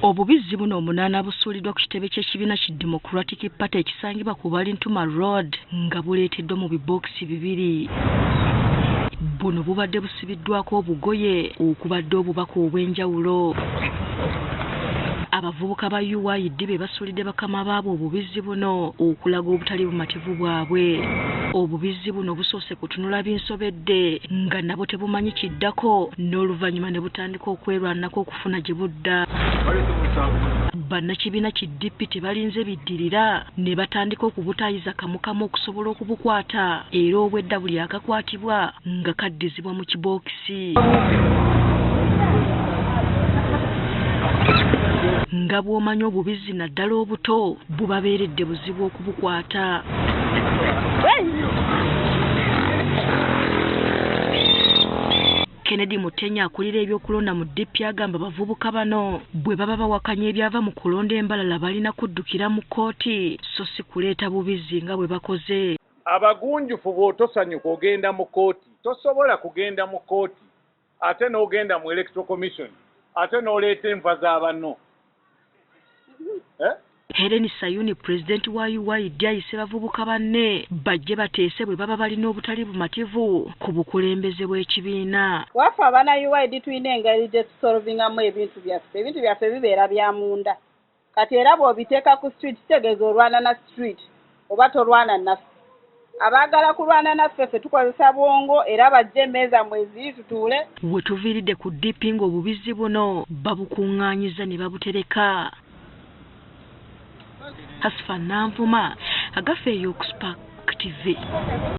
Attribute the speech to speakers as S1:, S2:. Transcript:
S1: Obubizzi buno omunaana busuuliddwa ku kitebe ky'ekibiina ki Democratic Party ekisangibwa ku Balintuma Road nga buleeteddwa mu bibookisi bibiri. Buno bubadde busibiddwako obugoye okubadde obubaka obw'enjawulo. Abavubuka ba UID be basuulidde bakama baabwe obubizzi buno okulaga obutali bumativu bwabwe. Obubizzi buno busoose kutunula binsobedde nga nabo tebumanyi kiddako n'oluvannyuma ne butandika okwerwanako okufuna gye budda. Bannakibiina ki DP tebalinze biddirira ne batandika okubutaayiza kamukamu okusobola okubukwata era obwedda buli akakwatibwa nga kaddizibwa mu kibookisi. Nga bw'omanyi obubizzi naddala obuto bubabeeredde buzibu okubukwata. Kennedy Mutenya akulira ebyokulonda mu DP agamba abavubuka bano bwe baba bawakanya ebyava mu kulonda embalala balina kuddukira mu kkooti so si kuleeta bubizzi nga bwe bakoze.
S2: Abagunjufu bw'otosanyuka ogenda mu kkooti tosobola kugenda mu kkooti ate n'ogenda mu Electoral Commission ate n'oleeta enva z'abanno.
S1: Helen Sayuni pulezidenti wa UID ayise bavubuka banne bajje bateese bwe baba balina obutali bumativu ku bukulembeze bw'ekibiina.
S3: Waffe abaana UID tulina engeri gye tusolvingamu ebintu byaffe bibeera bya munda. Kati era bw'obiteeka ku street kitegeeza olwana na street oba tolwana naffe. Abaagala kulwana naffe ffe tukozesa bwongo era bajje emmeeza mwezi tutuule.
S1: We tuviiridde ku DP ng'obubizzi buno babukuŋŋaanyiza ne babutereka. Hasfa Nanvuma, Agafeeyo ku Spark TV.